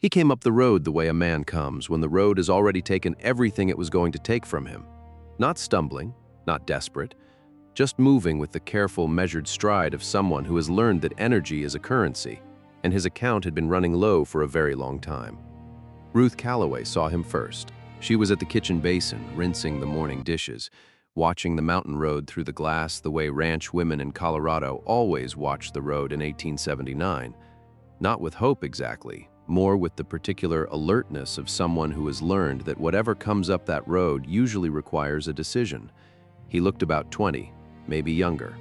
He came up the road the way a man comes when the road has already taken everything it was going to take from him. Not stumbling, not desperate, just moving with the careful, measured stride of someone who has learned that energy is a currency, and his account had been running low for a very long time. Ruth Calloway saw him first. She was at the kitchen basin, rinsing the morning dishes, watching the mountain road through the glass the way ranch women in Colorado always watched the road in 1879. Not with hope exactly, more with the particular alertness of someone who has learned that whatever comes up that road usually requires a decision. He looked about 20, maybe younger.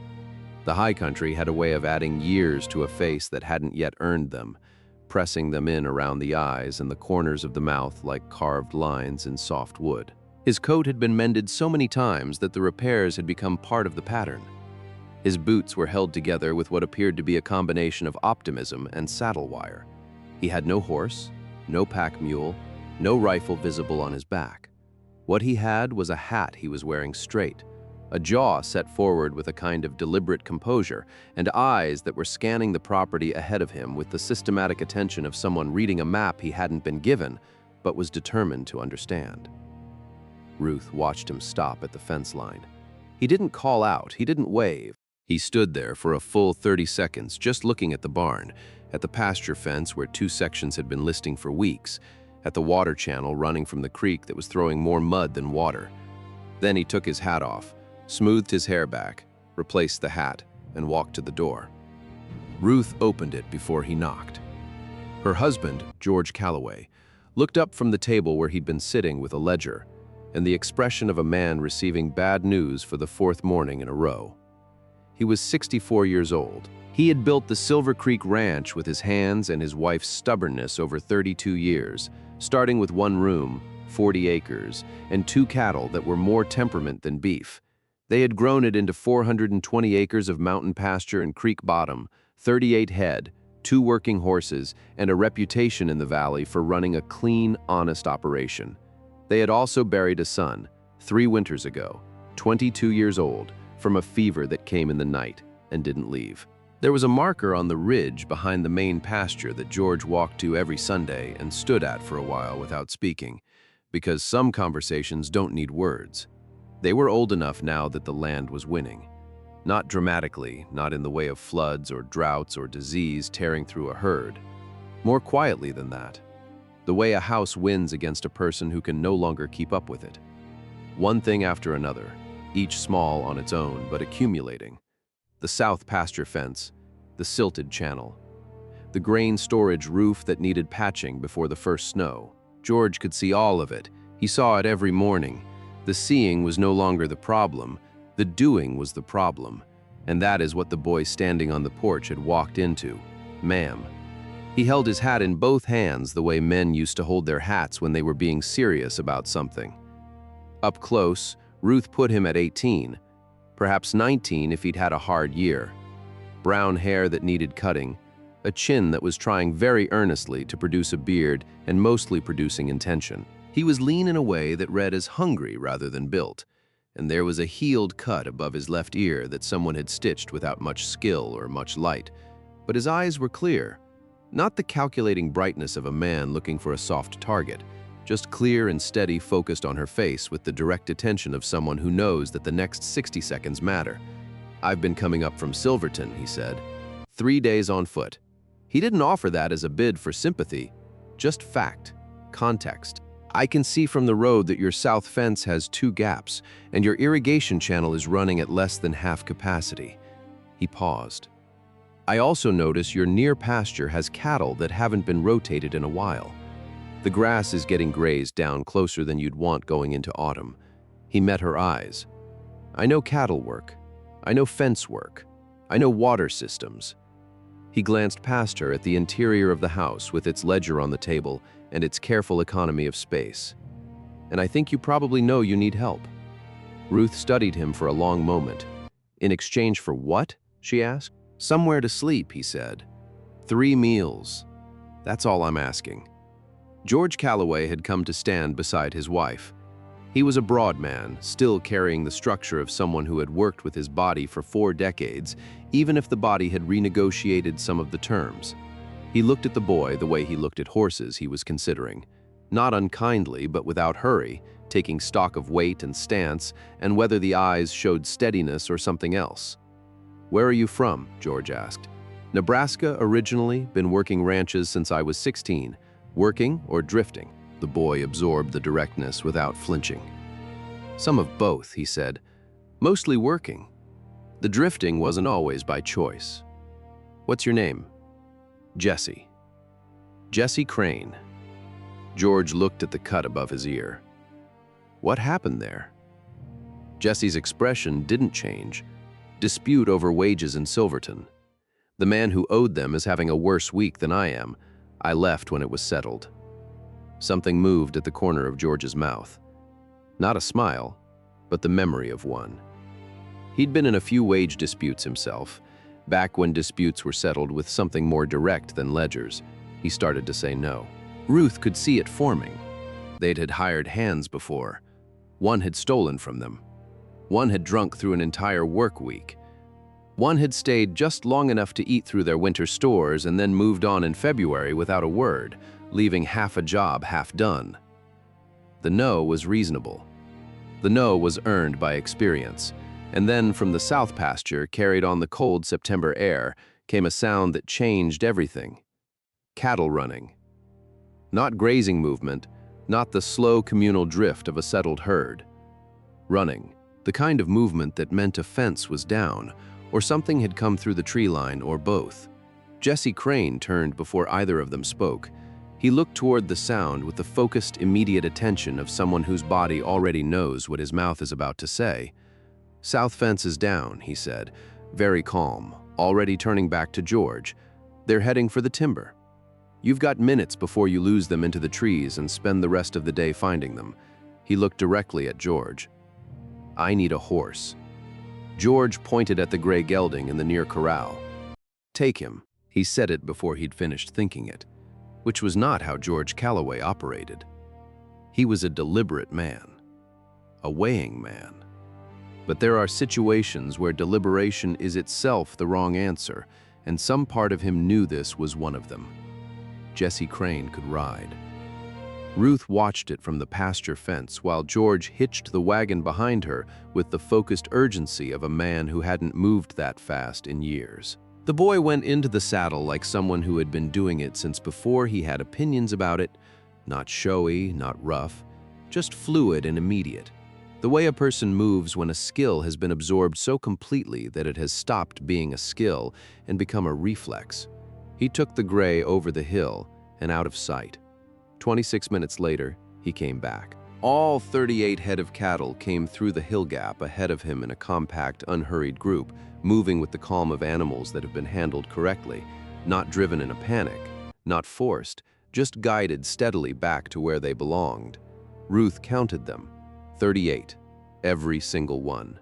The high country had a way of adding years to a face that hadn't yet earned them, pressing them in around the eyes and the corners of the mouth like carved lines in soft wood. His coat had been mended so many times that the repairs had become part of the pattern. His boots were held together with what appeared to be a combination of optimism and saddle wire. He had no horse, no pack mule, no rifle visible on his back. What he had was a hat he was wearing straight, a jaw set forward with a kind of deliberate composure, and eyes that were scanning the property ahead of him with the systematic attention of someone reading a map he hadn't been given, but was determined to understand. Ruth watched him stop at the fence line. He didn't call out, he didn't wave. He stood there for a full 30 seconds just looking at the barn, at the pasture fence where 2 sections had been listing for weeks, at the water channel running from the creek that was throwing more mud than water. Then he took his hat off, smoothed his hair back, replaced the hat, and walked to the door. Ruth opened it before he knocked. Her husband, George Calloway, looked up from the table where he'd been sitting with a ledger and the expression of a man receiving bad news for the 4th morning in a row. He was 64 years old. He had built the Silver Creek Ranch with his hands and his wife's stubbornness over 32 years, starting with 1 room, 40 acres, and 2 cattle that were more temperament than beef. They had grown it into 420 acres of mountain pasture and creek bottom, 38 head, 2 working horses, and a reputation in the valley for running a clean, honest operation. They had also buried a son, 3 winters ago, 22 years old, from a fever that came in the night and didn't leave. There was a marker on the ridge behind the main pasture that George walked to every Sunday and stood at for a while without speaking, because some conversations don't need words. They were old enough now that the land was winning. Not dramatically, not in the way of floods or droughts or disease tearing through a herd. More quietly than that. The way a house wins against a person who can no longer keep up with it. One thing after another, each small on its own but accumulating. The south pasture fence, the silted channel, the grain storage roof that needed patching before the first snow. George could see all of it. He saw it every morning. The seeing was no longer the problem, the doing was the problem, and that is what the boy standing on the porch had walked into. Ma'am. He held his hat in both hands the way men used to hold their hats when they were being serious about something. Up close, Ruth put him at 18, perhaps 19 if he'd had a hard year. Brown hair that needed cutting, a chin that was trying very earnestly to produce a beard and mostly producing intention. He was lean in a way that read as hungry rather than built, and there was a healed cut above his left ear that someone had stitched without much skill or much light. But his eyes were clear, not the calculating brightness of a man looking for a soft target, just clear and steady, focused on her face with the direct attention of someone who knows that the next 60 seconds matter. "I've been coming up from Silverton," he said. 3 days on foot. He didn't offer that as a bid for sympathy, just fact, context. "I can see from the road that your south fence has 2 gaps, and your irrigation channel is running at less than half capacity." He paused. "I also notice your near pasture has cattle that haven't been rotated in a while. The grass is getting grazed down closer than you'd want going into autumn." He met her eyes. "I know cattle work. I know fence work. I know water systems." He glanced past her at the interior of the house with its ledger on the table and its careful economy of space. "And I think you probably know you need help." Ruth studied him for a long moment. "In exchange for what?" she asked. "Somewhere to sleep," he said. 3 meals. That's all I'm asking." George Calloway had come to stand beside his wife. He was a broad man, still carrying the structure of someone who had worked with his body for 4 decades, even if the body had renegotiated some of the terms. He looked at the boy the way he looked at horses he was considering. Not unkindly, but without hurry, taking stock of weight and stance, and whether the eyes showed steadiness or something else. "Where are you from?" George asked. "Nebraska originally, been working ranches since I was 16. Working or drifting?" The boy absorbed the directness without flinching. "Some of both," he said. "Mostly working. The drifting wasn't always by choice." "What's your name?" "Jesse." "Jesse Crane." George looked at the cut above his ear. "What happened there?" Jesse's expression didn't change. Dispute over wages in Silverton. "The man who owed them is having a worse week than I am. I left when it was settled." Something moved at the corner of George's mouth. Not a smile, but the memory of one. He'd been in a few wage disputes himself. Back when disputes were settled with something more direct than ledgers, he started to say no. Ruth could see it forming. They'd had hired hands before. One had stolen from them. One had drunk through an entire work week. One had stayed just long enough to eat through their winter stores and then moved on in February without a word, leaving half a job half done. The no was reasonable. The no was earned by experience. And then from the south pasture, carried on the cold September air, came a sound that changed everything. Cattle running. Not grazing movement, not the slow communal drift of a settled herd. Running, the kind of movement that meant a fence was down, or something had come through the tree line, or both. Jesse Crane turned before either of them spoke. He looked toward the sound with the focused, immediate attention of someone whose body already knows what his mouth is about to say. "South fence is down," he said, very calm, already turning back to George. "They're heading for the timber. You've got minutes before you lose them into the trees and spend the rest of the day finding them." He looked directly at George. "I need a horse." George pointed at the gray gelding in the near corral. "Take him." He said it before he'd finished thinking it, which was not how George Calloway operated. He was a deliberate man, a weighing man. But there are situations where deliberation is itself the wrong answer, and some part of him knew this was one of them. Jesse Crane could ride. Ruth watched it from the pasture fence while George hitched the wagon behind her with the focused urgency of a man who hadn't moved that fast in years. The boy went into the saddle like someone who had been doing it since before he had opinions about it, not showy, not rough, just fluid and immediate. The way a person moves when a skill has been absorbed so completely that it has stopped being a skill and become a reflex. He took the gray over the hill and out of sight. 26 minutes later, he came back. All 38 head of cattle came through the hill gap ahead of him in a compact, unhurried group, moving with the calm of animals that have been handled correctly, not driven in a panic, not forced, just guided steadily back to where they belonged. Ruth counted them. 38, every single one.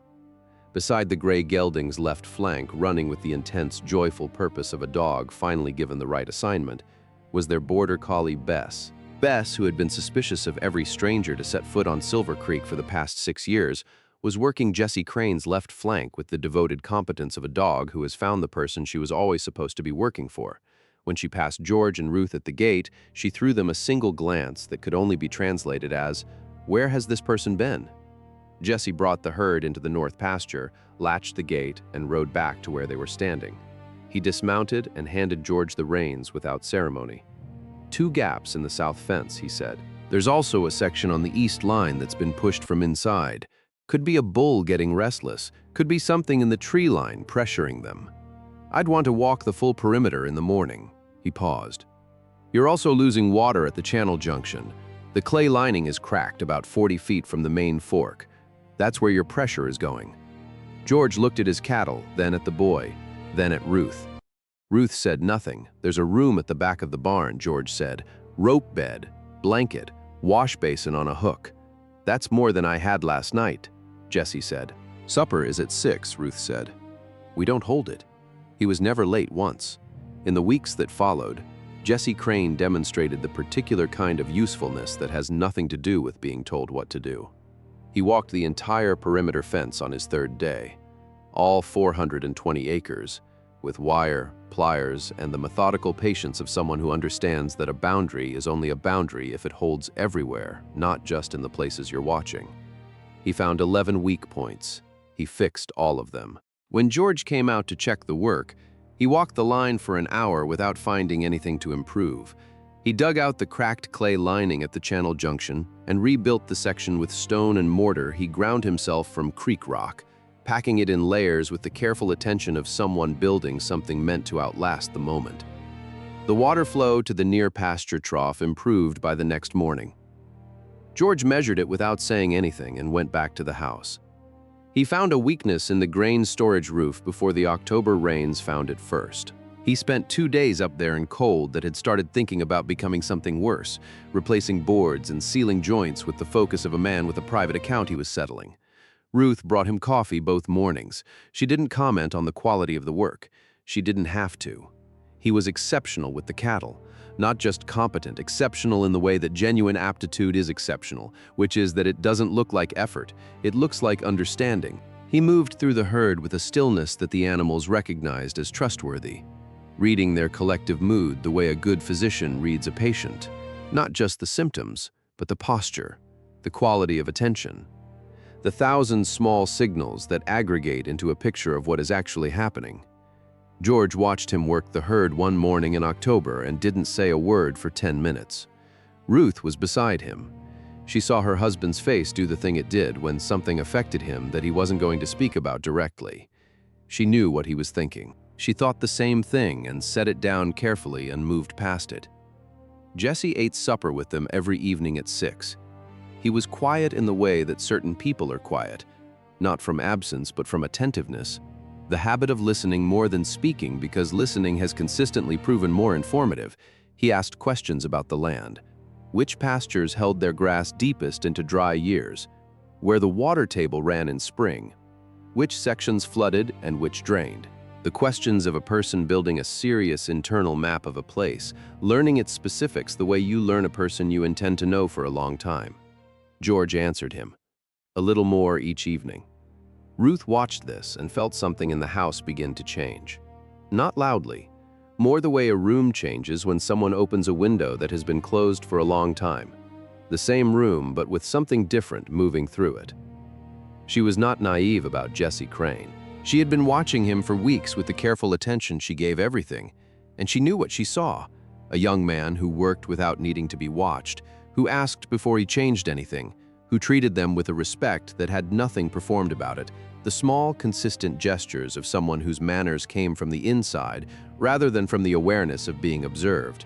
Beside the gray gelding's left flank, running with the intense, joyful purpose of a dog finally given the right assignment, was their border collie Bess. Bess, who had been suspicious of every stranger to set foot on Silver Creek for the past 6 years, was working Jesse Crane's left flank with the devoted competence of a dog who has found the person she was always supposed to be working for. When she passed George and Ruth at the gate, she threw them a single glance that could only be translated as, "Where has this person been?" Jesse brought the herd into the north pasture, latched the gate, and rode back to where they were standing. He dismounted and handed George the reins without ceremony. "2 gaps in the south fence," he said. "There's also a section on the east line that's been pushed from inside. Could be a bull getting restless, could be something in the tree line pressuring them. I'd want to walk the full perimeter in the morning." He paused. "You're also losing water at the channel junction. The clay lining is cracked about 40 feet from the main fork. That's where your pressure is going." George looked at his cattle, then at the boy, then at Ruth. Ruth said nothing. "There's a room at the back of the barn," George said. "Rope bed, blanket, wash basin on a hook. That's more than I had last night," Jesse said. "Supper is at 6, Ruth said. "We don't hold it." He was never late once. In the weeks that followed, Jesse Crane demonstrated the particular kind of usefulness that has nothing to do with being told what to do. He walked the entire perimeter fence on his 3rd day, all 420 acres, with wire, pliers, and the methodical patience of someone who understands that a boundary is only a boundary if it holds everywhere, not just in the places you're watching. He found 11 weak points. He fixed all of them. When George came out to check the work, he walked the line for an hour without finding anything to improve. He dug out the cracked clay lining at the channel junction and rebuilt the section with stone and mortar. He ground himself from creek rock, packing it in layers with the careful attention of someone building something meant to outlast the moment. The water flow to the near pasture trough improved by the next morning. George measured it without saying anything and went back to the house. He found a weakness in the grain storage roof before the October rains found it first. He spent 2 days up there in cold that had started thinking about becoming something worse, replacing boards and sealing joints with the focus of a man with a private account he was settling. Ruth brought him coffee both mornings. She didn't comment on the quality of the work. She didn't have to. He was exceptional with the cattle. Not just competent, exceptional in the way that genuine aptitude is exceptional, which is that it doesn't look like effort, it looks like understanding. He moved through the herd with a stillness that the animals recognized as trustworthy, reading their collective mood the way a good physician reads a patient. Not just the symptoms, but the posture, the quality of attention. The 1,000 small signals that aggregate into a picture of what is actually happening. George watched him work the herd one morning in October and didn't say a word for 10 minutes. Ruth was beside him. She saw her husband's face do the thing it did when something affected him that he wasn't going to speak about directly. She knew what he was thinking. She thought the same thing and set it down carefully and moved past it. Jesse ate supper with them every evening at 6. He was quiet in the way that certain people are quiet, not from absence but from attentiveness. The habit of listening more than speaking because listening has consistently proven more informative. He asked questions about the land. Which pastures held their grass deepest into dry years? Where the water table ran in spring? Which sections flooded and which drained? The questions of a person building a serious internal map of a place, learning its specifics the way you learn a person you intend to know for a long time. George answered him, a little more each evening. Ruth watched this and felt something in the house begin to change. Not loudly, more the way a room changes when someone opens a window that has been closed for a long time. The same room, but with something different moving through it. She was not naive about Jesse Crane. She had been watching him for weeks with the careful attention she gave everything, and she knew what she saw. A young man who worked without needing to be watched, who asked before he changed anything, who treated them with a respect that had nothing performed about it, the small, consistent gestures of someone whose manners came from the inside rather than from the awareness of being observed.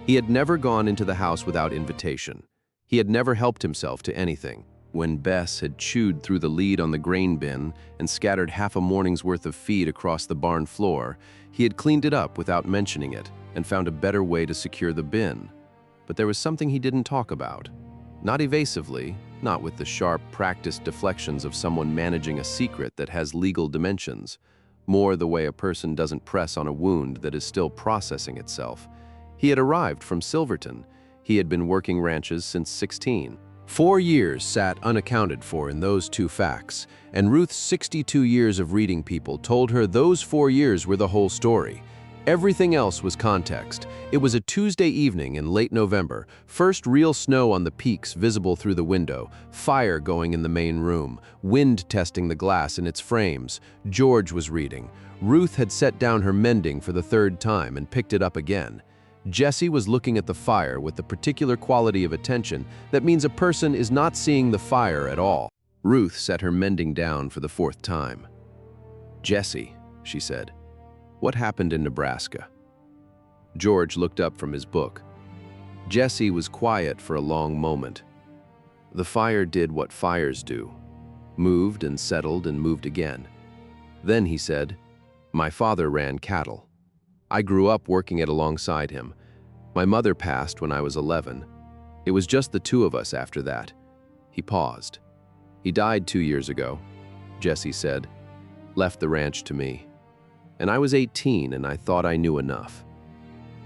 He had never gone into the house without invitation. He had never helped himself to anything. When Bess had chewed through the lead on the grain bin and scattered half a morning's worth of feed across the barn floor, he had cleaned it up without mentioning it and found a better way to secure the bin. But there was something he didn't talk about. Not evasively, not with the sharp, practiced deflections of someone managing a secret that has legal dimensions. More the way a person doesn't press on a wound that is still processing itself. He had arrived from Silverton. He had been working ranches since 16. 4 years sat unaccounted for in those two facts, and Ruth's 62 years of reading people told her those 4 years were the whole story. Everything else was context. It was a Tuesday evening in late November, first real snow on the peaks visible through the window, fire going in the main room, wind testing the glass in its frames. George was reading. Ruth had set down her mending for the 3rd time and picked it up again. Jesse was looking at the fire with the particular quality of attention that means a person is not seeing the fire at all. Ruth set her mending down for the 4th time. "Jesse," she said, "what happened in Nebraska?" George looked up from his book. Jesse was quiet for a long moment. The fire did what fires do, moved and settled and moved again. Then he said, "My father ran cattle. I grew up working it alongside him. My mother passed when I was 11. It was just the two of us after that." He paused. "He died 2 years ago," Jesse said, "left the ranch to me. And I was 18 and I thought I knew enough."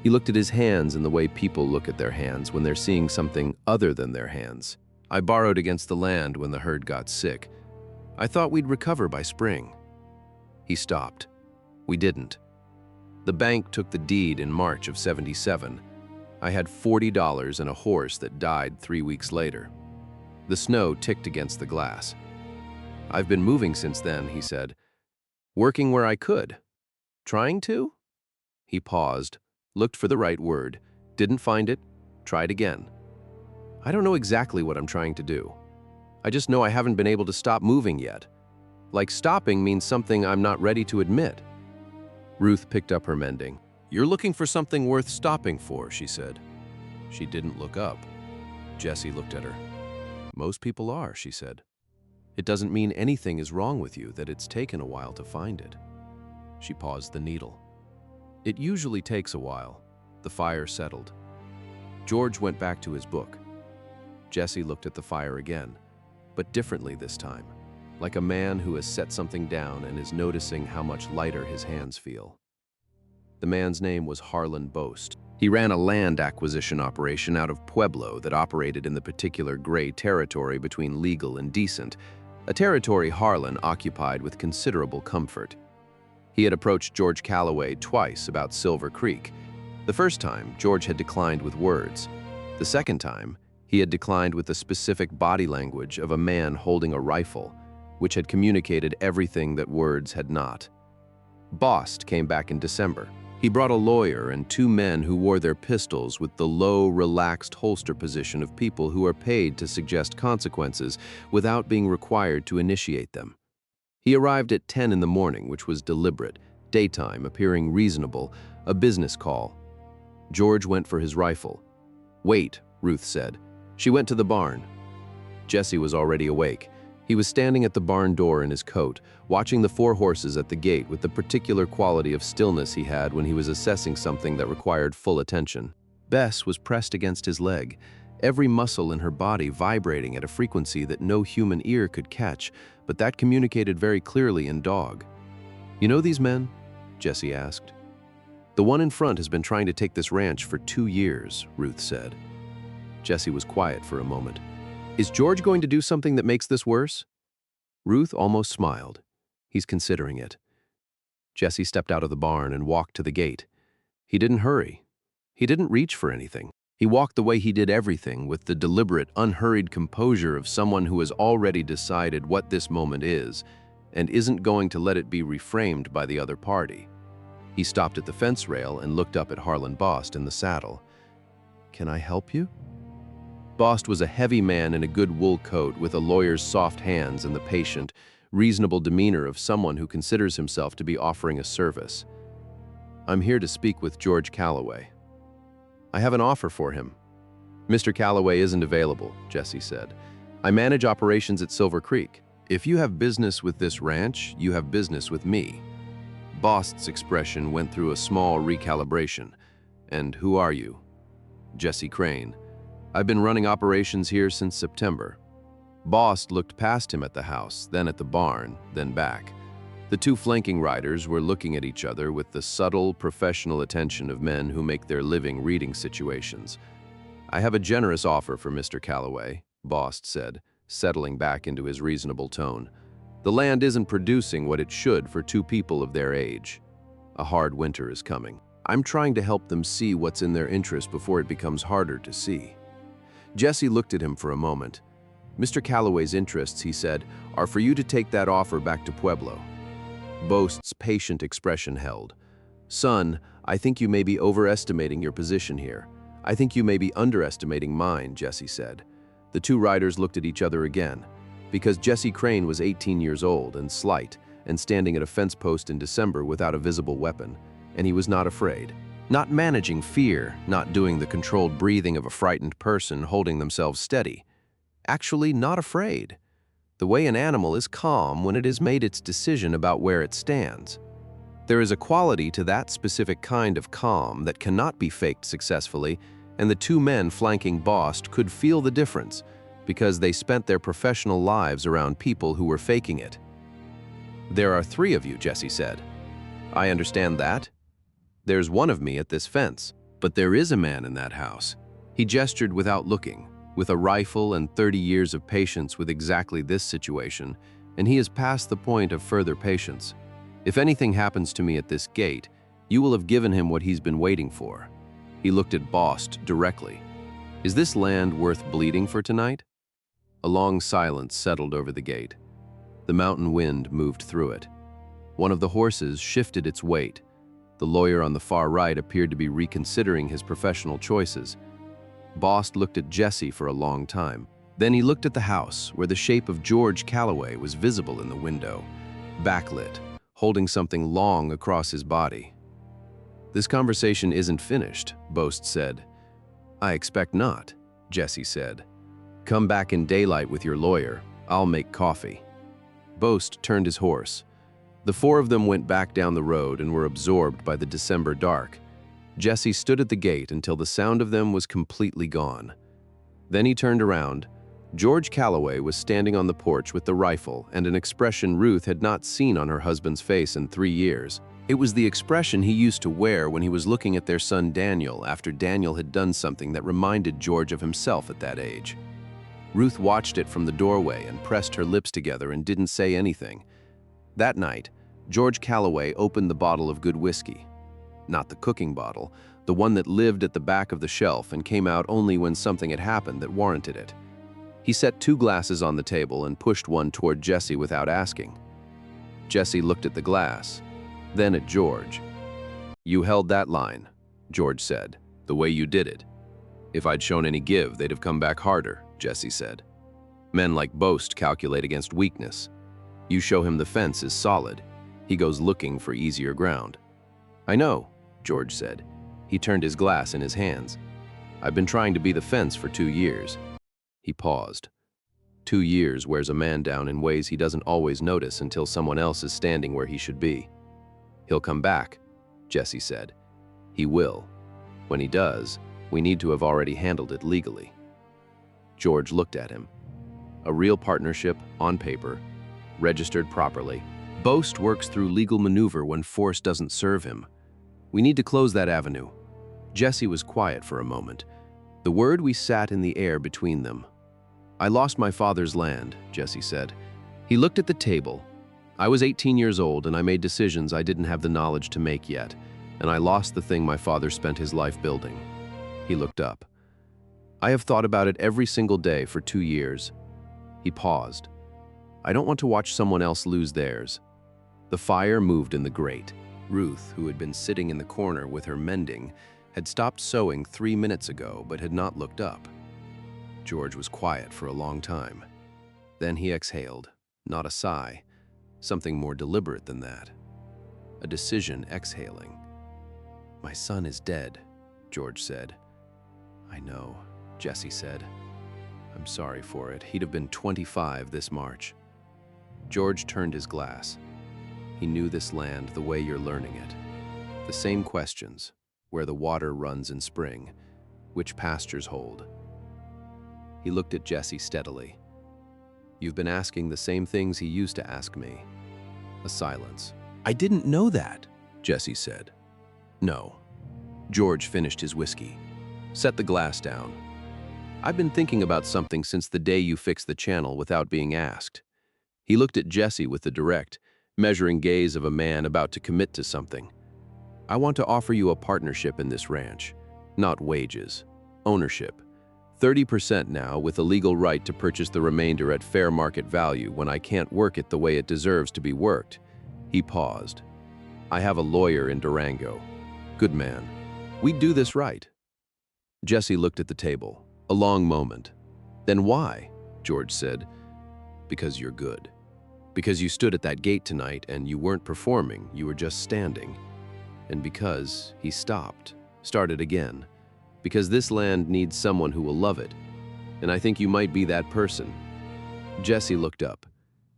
He looked at his hands in the way people look at their hands when they're seeing something other than their hands. "I borrowed against the land when the herd got sick. I thought we'd recover by spring." He stopped. "We didn't. The bank took the deed in March of '77. I had $40 and a horse that died 3 weeks later. The snow ticked against the glass. I've been moving since then, he said. Working where I could. Trying to? He paused, looked for the right word, didn't find it, tried again. I don't know exactly what I'm trying to do. I just know I haven't been able to stop moving yet. Like stopping means something I'm not ready to admit. Ruth picked up her mending. You're looking for something worth stopping for, she said. She didn't look up. Jessie looked at her. Most people are, she said. It doesn't mean anything is wrong with you, that it's taken a while to find it. She paused the needle. It usually takes a while. The fire settled. George went back to his book. Jessie looked at the fire again, but differently this time, like a man who has set something down and is noticing how much lighter his hands feel. The man's name was Harlan Boast. He ran a land acquisition operation out of Pueblo that operated in the particular gray territory between legal and decent, a territory Harlan occupied with considerable comfort. He had approached George Calloway twice about Silver Creek. The first time, George had declined with words. The second time, he had declined with the specific body language of a man holding a rifle, which had communicated everything that words had not. Bost came back in December. He brought a lawyer and 2 men who wore their pistols with the low, relaxed holster position of people who are paid to suggest consequences without being required to initiate them. He arrived at 10 in the morning, which was deliberate, daytime, appearing reasonable, a business call. George went for his rifle. Wait, Ruth said. She went to the barn. Jessie was already awake. He was standing at the barn door in his coat, watching the 4 horses at the gate with the particular quality of stillness he had when he was assessing something that required full attention. Bess was pressed against his leg, every muscle in her body vibrating at a frequency that no human ear could catch, but that communicated very clearly in dog. You know these men? Jessie asked. The one in front has been trying to take this ranch for 2 years, Ruth said. Jessie was quiet for a moment. Is George going to do something that makes this worse? Ruth almost smiled. He's considering it. Jessie stepped out of the barn and walked to the gate. He didn't hurry. He didn't reach for anything. He walked the way he did everything, with the deliberate, unhurried composure of someone who has already decided what this moment is and isn't going to let it be reframed by the other party. He stopped at the fence rail and looked up at Harlan Bost in the saddle. Can I help you? Bost was a heavy man in a good wool coat with a lawyer's soft hands and the patient, reasonable demeanor of someone who considers himself to be offering a service. I'm here to speak with George Calloway. I have an offer for him. Mr. Calloway isn't available, Jessie said. I manage operations at Silver Creek. If you have business with this ranch, you have business with me. Bost's expression went through a small recalibration. And who are you? Jessie Crane. I've been running operations here since September. Bost looked past him at the house, then at the barn, then back. The 2 flanking riders were looking at each other with the subtle, professional attention of men who make their living reading situations. I have a generous offer for Mr. Calloway, Bost said, settling back into his reasonable tone. The land isn't producing what it should for 2 people of their age. A hard winter is coming. I'm trying to help them see what's in their interest before it becomes harder to see. Jessie looked at him for a moment. Mr. Calloway's interests, he said, are for you to take that offer back to Pueblo. Bost's patient expression held. Son, I think you may be overestimating your position here. I think you may be underestimating mine, Jessie said. The 2 riders looked at each other again, because Jessie Crane was 18 years old and slight, and standing at a fence post in December without a visible weapon, and he was not afraid. Not managing fear, not doing the controlled breathing of a frightened person holding themselves steady. Actually not afraid. The way an animal is calm when it has made its decision about where it stands. There is a quality to that specific kind of calm that cannot be faked successfully, and the 2 men flanking Bost could feel the difference because they spent their professional lives around people who were faking it. There are 3 of you, Jessie said. I understand that. There's 1 of me at this fence, but there is a man in that house. He gestured without looking, with a rifle and 30 years of patience with exactly this situation, and he is past the point of further patience. If anything happens to me at this gate, You will have given him what he's been waiting for." He looked at Bost directly. "Is this land worth bleeding for tonight?" A long silence settled over the gate. The mountain wind moved through it. One of the horses shifted its weight. The lawyer on the far right appeared to be reconsidering his professional choices. Bost looked at Jesse for a long time. Then he looked at the house, where the shape of George Calloway was visible in the window, backlit, holding something long across his body. "This conversation isn't finished," Bost said. "I expect not," Jesse said. "Come back in daylight with your lawyer. I'll make coffee." Bost turned his horse. The four of them went back down the road and were absorbed by the December dark. Jesse stood at the gate until the sound of them was completely gone. Then he turned around. George Calloway was standing on the porch with the rifle and an expression Ruth had not seen on her husband's face in 3 years. It was the expression he used to wear when he was looking at their son Daniel after Daniel had done something that reminded George of himself at that age. Ruth watched it from the doorway and pressed her lips together and didn't say anything. That night, George Calloway opened the bottle of good whiskey. Not the cooking bottle, the one that lived at the back of the shelf and came out only when something had happened that warranted it. He set 2 glasses on the table and pushed one toward Jesse without asking. Jesse looked at the glass, then at George. "You held that line," George said, "the way you did it. If I'd shown any give, they'd have come back harder," Jesse said. "Men like Bost calculate against weakness. You show him the fence is solid. He goes looking for easier ground." "I know," George said. He turned his glass in his hands. "I've been trying to be the fence for 2 years. He paused. 2 years wears a man down in ways he doesn't always notice until someone else is standing where he should be. "He'll come back," Jesse said. "He will. When he does, we need to have already handled it legally." George looked at him. "A real partnership, on paper, registered properly. Bost works through legal maneuver when force doesn't serve him. We need to close that avenue." Jesse was quiet for a moment. The word we sat in the air between them. "I lost my father's land," Jesse said. He looked at the table. "I was 18 years old and I made decisions I didn't have the knowledge to make yet, and I lost the thing my father spent his life building." He looked up. "I have thought about it every single day for 2 years." He paused. "I don't want to watch someone else lose theirs." The fire moved in the grate. Ruth, who had been sitting in the corner with her mending, had stopped sewing 3 minutes ago but had not looked up. George was quiet for a long time. Then he exhaled, not a sigh, something more deliberate than that. A decision exhaling. "My son is dead," George said. "I know," Jesse said. "I'm sorry for it. He'd have been 25 this March." George turned his glass. He knew this land the way you're learning it. The same questions, where the water runs in spring, which pastures hold. He looked at Jesse steadily. "You've been asking the same things he used to ask me." A silence. "I didn't know that," Jesse said. "No." George finished his whiskey. Set the glass down. "I've been thinking about something since the day you fixed the channel without being asked." He looked at Jesse with the direct, measuring gaze of a man about to commit to something. "I want to offer you a partnership in this ranch. Not wages. Ownership. 30% now with a legal right to purchase the remainder at fair market value when I can't work it the way it deserves to be worked." He paused. "I have a lawyer in Durango. Good man. We'd do this right." Jesse looked at the table. A long moment. "Then why?" George said. "Because you're good. Because you stood at that gate tonight and you weren't performing, you were just standing. And because," he stopped, started again, "because this land needs someone who will love it. And I think you might be that person." Jesse looked up.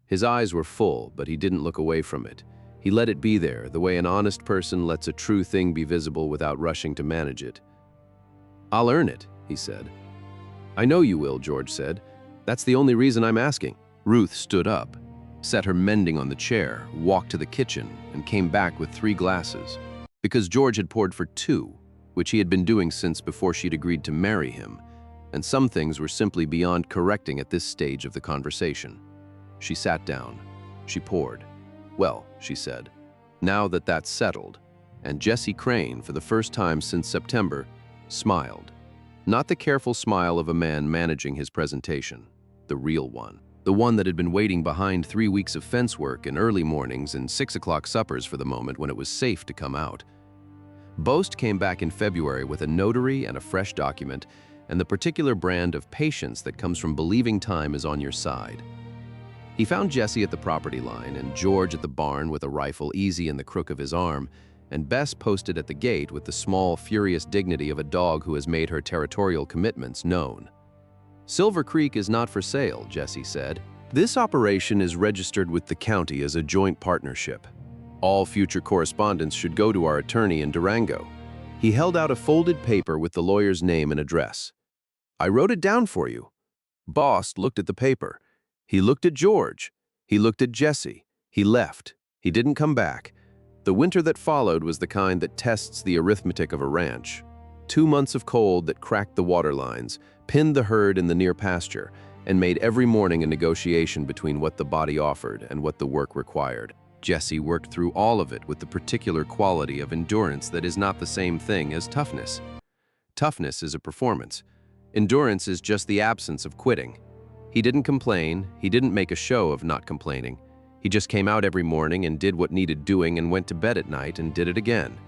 His eyes were full, but he didn't look away from it. He let it be there, the way an honest person lets a true thing be visible without rushing to manage it. "I'll earn it," he said. "I know you will," George said. "That's the only reason I'm asking." Ruth stood up, set her mending on the chair, walked to the kitchen, and came back with 3 glasses. Because George had poured for 2, which he had been doing since before she'd agreed to marry him, and some things were simply beyond correcting at this stage of the conversation. She sat down. She poured. "Well," she said, "now that that's settled, And Jesse Crane, for the first time since September, smiled. Not the careful smile of a man managing his presentation, the real one. The one that had been waiting behind 3 weeks of fence work and early mornings and 6 o'clock suppers for the moment when it was safe to come out. Boast came back in February with a notary and a fresh document, and the particular brand of patience that comes from believing time is on your side. He found Jesse at the property line and George at the barn with a rifle easy in the crook of his arm, and Bess posted at the gate with the small, furious dignity of a dog who has made her territorial commitments known. "Silver Creek is not for sale," Jesse said. "This operation is registered with the county as a joint partnership. All future correspondence should go to our attorney in Durango." He held out a folded paper with the lawyer's name and address. "I wrote it down for you." Bost looked at the paper. He looked at George. He looked at Jesse. He left. He didn't come back. The winter that followed was the kind that tests the arithmetic of a ranch. 2 months of cold that cracked the water lines, pinned the herd in the near pasture, and made every morning a negotiation between what the body offered and what the work required. Jesse worked through all of it with the particular quality of endurance that is not the same thing as toughness. Toughness is a performance. Endurance is just the absence of quitting. He didn't complain. He didn't make a show of not complaining. He just came out every morning and did what needed doing and went to bed at night and did it again.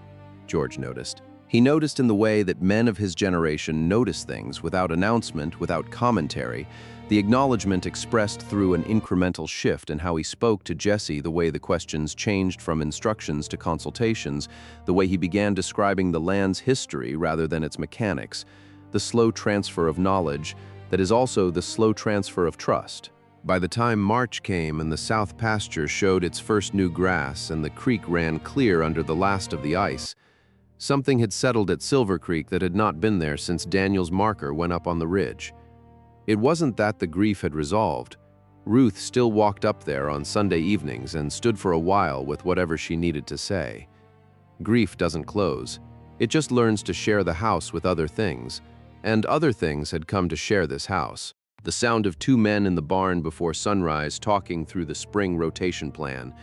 George noticed. He noticed in the way that men of his generation notice things without announcement, without commentary, the acknowledgement expressed through an incremental shift in how he spoke to Jesse, the way the questions changed from instructions to consultations, the way he began describing the land's history rather than its mechanics, the slow transfer of knowledge that is also the slow transfer of trust. By the time March came and the south pasture showed its first new grass and the creek ran clear under the last of the ice, something had settled at Silver Creek that had not been there since Daniel's marker went up on the ridge. It wasn't that the grief had resolved. Ruth still walked up there on Sunday evenings and stood for a while with whatever she needed to say. Grief doesn't close. It just learns to share the house with other things, and other things had come to share this house. The sound of 2 men in the barn before sunrise talking through the spring rotation plan,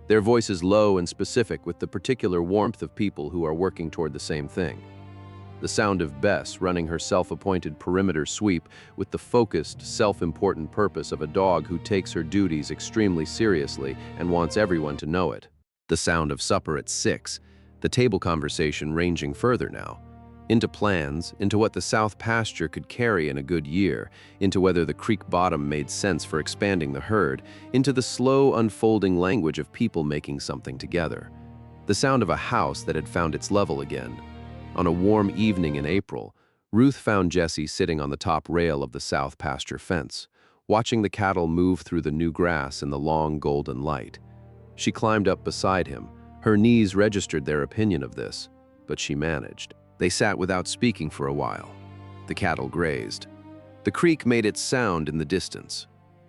their voices low and specific with the particular warmth of people who are working toward the same thing. The sound of Bess running her self-appointed perimeter sweep with the focused, self-important purpose of a dog who takes her duties extremely seriously and wants everyone to know it. The sound of supper at 6, the table conversation ranging further now, into plans, into what the south pasture could carry in a good year, into whether the creek bottom made sense for expanding the herd, into the slow unfolding language of people making something together. The sound of a house that had found its level again. On a warm evening in April, Ruth found Jesse sitting on the top rail of the south pasture fence, watching the cattle move through the new grass in the long golden light. She climbed up beside him. Her knees registered their opinion of this, but she managed. They sat without speaking for a while. The cattle grazed. The creek made its sound in the distance.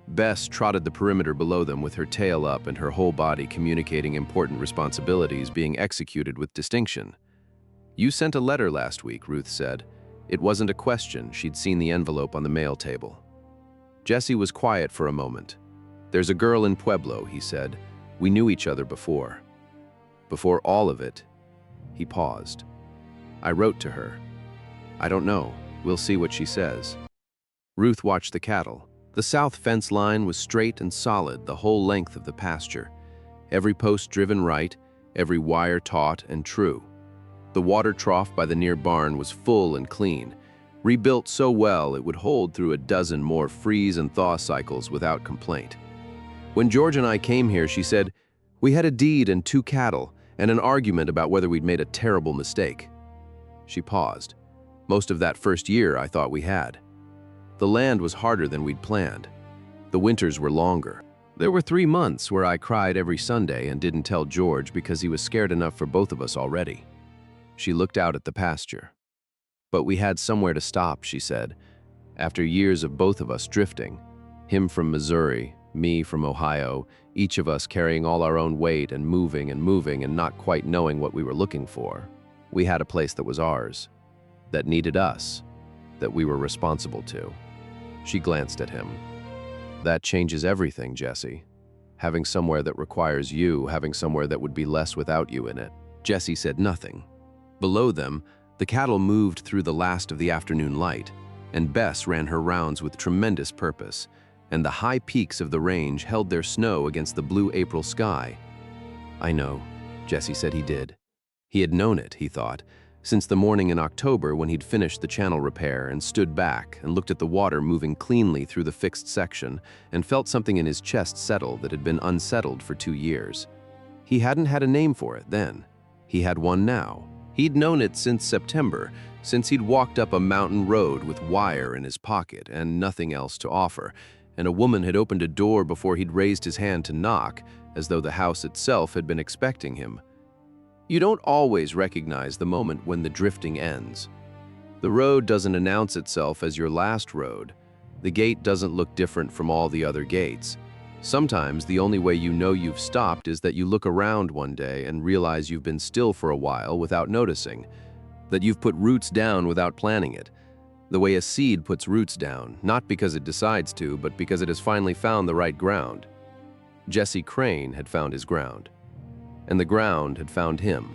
Bess trotted the perimeter below them with her tail up and her whole body communicating important responsibilities being executed with distinction. "You sent a letter last week," Ruth said. It wasn't a question. She'd seen the envelope on the mail table. Jesse was quiet for a moment. "There's a girl in Pueblo," he said. "We knew each other before." Before all of it, he paused. "I wrote to her. I don't know. We'll see what she says." Ruth watched the cattle. The south fence line was straight and solid the whole length of the pasture. Every post driven right, every wire taut and true. The water trough by the near barn was full and clean, rebuilt so well it would hold through a dozen more freeze and thaw cycles without complaint. "When George and I came here," she said, "we had a deed and 2 cattle and an argument about whether we'd made a terrible mistake." She paused. "Most of that first year I thought we had. The land was harder than we'd planned. The winters were longer. There were 3 months where I cried every Sunday and didn't tell George because he was scared enough for both of us already." She looked out at the pasture. "But we had somewhere to stop," she said. "After years of both of us drifting, him from Missouri, me from Ohio, each of us carrying all our own weight and moving and not quite knowing what we were looking for, we had a place that was ours, that needed us, that we were responsible to." She glanced at him. "That changes everything, Jesse. Having somewhere that requires you, having somewhere that would be less without you in it." Jesse said nothing. Below them, the cattle moved through the last of the afternoon light, and Bess ran her rounds with tremendous purpose, and the high peaks of the range held their snow against the blue April sky. I know, Jesse said he did. He had known it, he thought, since the morning in October when he'd finished the channel repair and stood back and looked at the water moving cleanly through the fixed section and felt something in his chest settle that had been unsettled for 2 years. He hadn't had a name for it then. He had one now. He'd known it since September, since he'd walked up a mountain road with wire in his pocket and nothing else to offer, and a woman had opened a door before he'd raised his hand to knock, as though the house itself had been expecting him. You don't always recognize the moment when the drifting ends. The road doesn't announce itself as your last road. The gate doesn't look different from all the other gates. Sometimes the only way you know you've stopped is that you look around one day and realize you've been still for a while without noticing, that you've put roots down without planning it, the way a seed puts roots down, not because it decides to, but because it has finally found the right ground. Jesse Crane had found his ground, and the ground had found him.